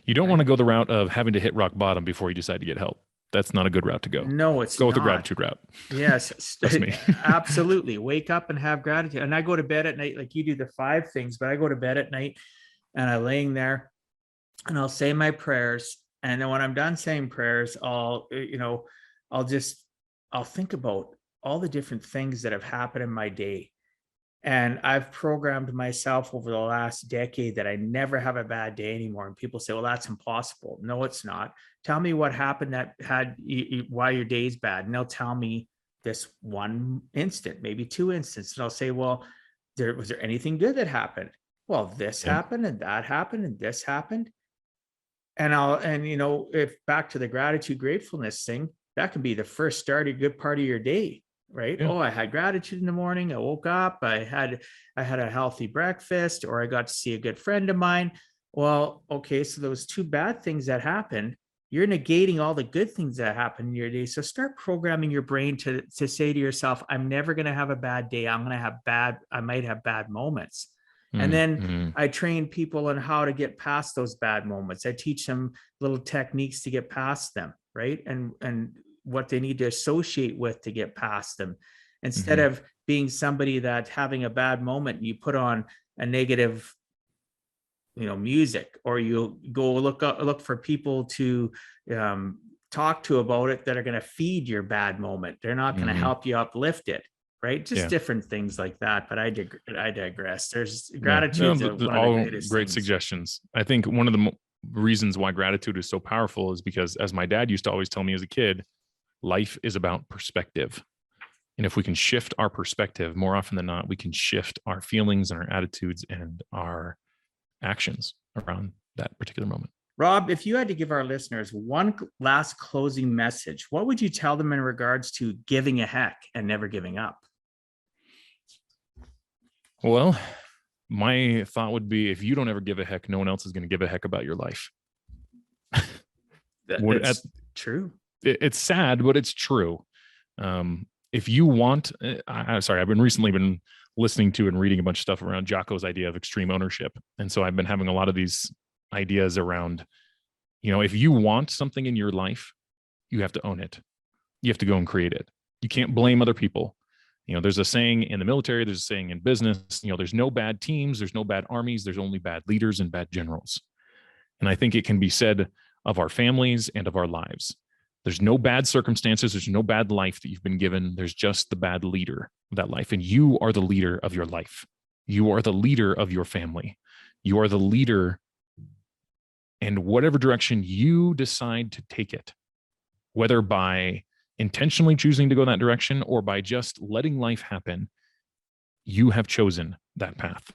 You don't want to go the route of having to hit rock bottom before you decide to get help. That's not a good route to go. No, it's go with not. the gratitude route. Yes, Trust me. absolutely. Wake up and have gratitude. And I go to bed at night, like you do the 5 things, but I go to bed at night and I'm laying there and I'll say my prayers. And then when I'm done saying prayers, I'll think about all the different things that have happened in my day. And I've programmed myself over the last decade that I never have a bad day anymore. And people say, well, that's impossible. No, it's not. Tell me what happened that had why your day's bad. And they'll tell me this one instant, maybe 2 instances. And I'll say, well, was there anything good that happened? Well, this happened and that happened and this happened. And if back to the gratitude, gratefulness thing, that can be the first start, a good part of your day. Right. Yeah. Oh, I had gratitude in the morning. I woke up, I had a healthy breakfast, or I got to see a good friend of mine. Well, okay. So those 2 bad things that happened, you're negating all the good things that happen in your day. So start programming your brain to say to yourself, I'm never going to have a bad day. I might have bad moments. And then I train people on how to get past those bad moments. I teach them little techniques to get past them. Right. And what they need to associate with to get past them, instead of being somebody that having a bad moment, you put on a negative, music, or you go look for people to talk to about it that are going to feed your bad moment. They're not going to help you uplift it. Right. Just different things like that. But I digress. There's gratitude. All great suggestions. I think one of the reasons why gratitude is so powerful is because, as my dad used to always tell me as a kid, life is about perspective. And if we can shift our perspective, more often than not, we can shift our feelings and our attitudes and our actions around that particular moment. Rob, if you had to give our listeners one last closing message, what would you tell them in regards to giving a heck and never giving up? Well, my thought would be, if you don't ever give a heck, no one else is going to give a heck about your life. That's true. It's sad, but it's true. If you want, I've recently been listening to and reading a bunch of stuff around Jocko's idea of extreme ownership. And so I've been having a lot of these ideas around, if you want something in your life, you have to own it. You have to go and create it. You can't blame other people. There's a saying in the military, there's a saying in business, there's no bad teams, there's no bad armies, there's only bad leaders and bad generals. And I think it can be said of our families and of our lives. There's no bad circumstances. There's no bad life that you've been given. There's just the bad leader of that life. And you are the leader of your life. You are the leader of your family. You are the leader, and whatever direction you decide to take it, whether by intentionally choosing to go that direction or by just letting life happen, you have chosen that path.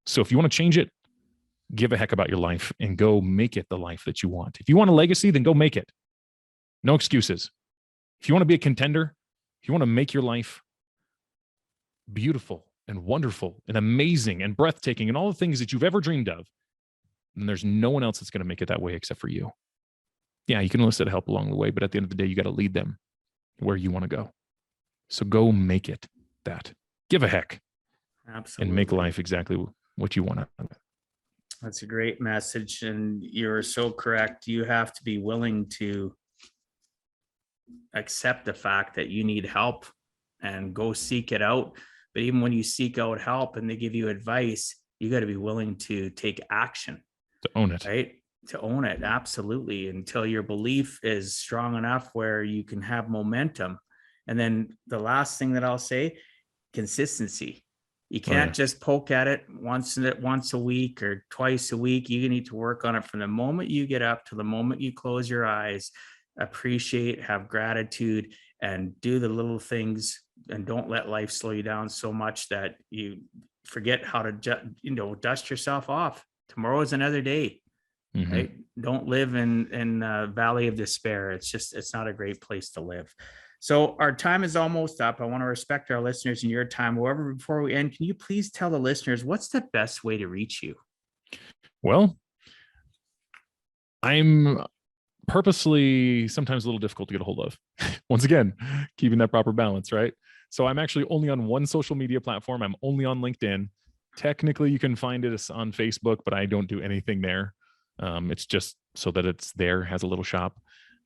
So if you want to change it, give a heck about your life and go make it the life that you want. If you want a legacy, then go make it. No excuses. If you want to be a contender, if you want to make your life beautiful and wonderful and amazing and breathtaking and all the things that you've ever dreamed of, then there's no one else that's going to make it that way except for you. Yeah, you can enlist help along the way, but at the end of the day, you got to lead them where you want to go. So go make it that. Give a heck. Absolutely. And make life exactly what you want out of it. That's a great message. And you're so correct. You have to be willing to accept the fact that you need help and go seek it out. But even when you seek out help and they give you advice, you got to be willing to take action. To own it. Right? To own it. Absolutely. Until your belief is strong enough where you can have momentum. And then the last thing that I'll say, consistency. You can't just poke at it once a week or twice a week. You need to work on it from the moment you get up to the moment you close your eyes. Appreciate, have gratitude, and do the little things, and don't let life slow you down so much that you forget how to dust yourself off. Tomorrow is another day. Right? Don't live in a valley of despair. It's not a great place to live. So our time is almost up. I want to respect our listeners and your time. However, before we end, can you please tell the listeners what's the best way to reach you? Well, I'm purposely sometimes a little difficult to get a hold of. Once again, keeping that proper balance, right? So I'm actually only on one social media platform. I'm only on LinkedIn. Technically, you can find it on Facebook, but I don't do anything there. It's just so that it's there, has a little shop.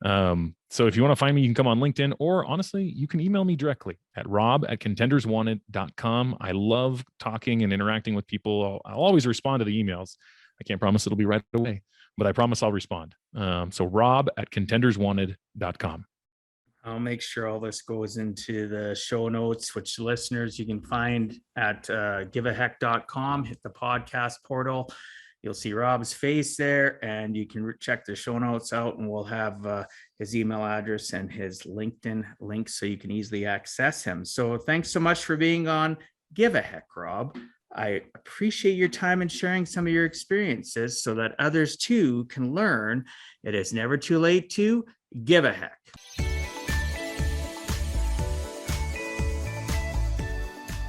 So if you want to find me, you can come on LinkedIn, or honestly, you can email me directly at rob@contenderswanted.com. I love talking and interacting with people. I'll always respond to the emails. I can't promise it'll be right away, but I promise I'll respond. So rob@contenderswanted.com. I'll make sure all this goes into the show notes, which listeners you can find at giveaheck.com. Hit the podcast portal. You'll see Rob's face there, and you can check the show notes out, and we'll have his email address and his LinkedIn link so you can easily access him. So thanks so much for being on Give a Heck, Rob. I appreciate your time and sharing some of your experiences so that others too can learn it is never too late to give a heck.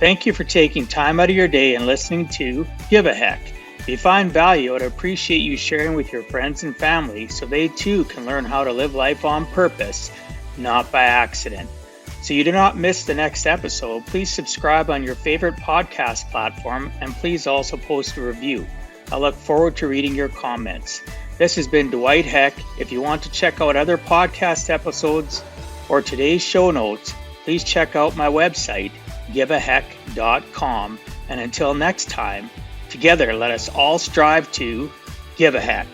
Thank you for taking time out of your day and listening to Give a Heck. If you find value, I'd appreciate you sharing with your friends and family so they too can learn how to live life on purpose, not by accident. So you do not miss the next episode, please subscribe on your favorite podcast platform, and please also post a review. I look forward to reading your comments. This has been Dwight Heck. If you want to check out other podcast episodes or today's show notes, please check out my website, giveaheck.com. And until next time, together let us all strive to give a heck.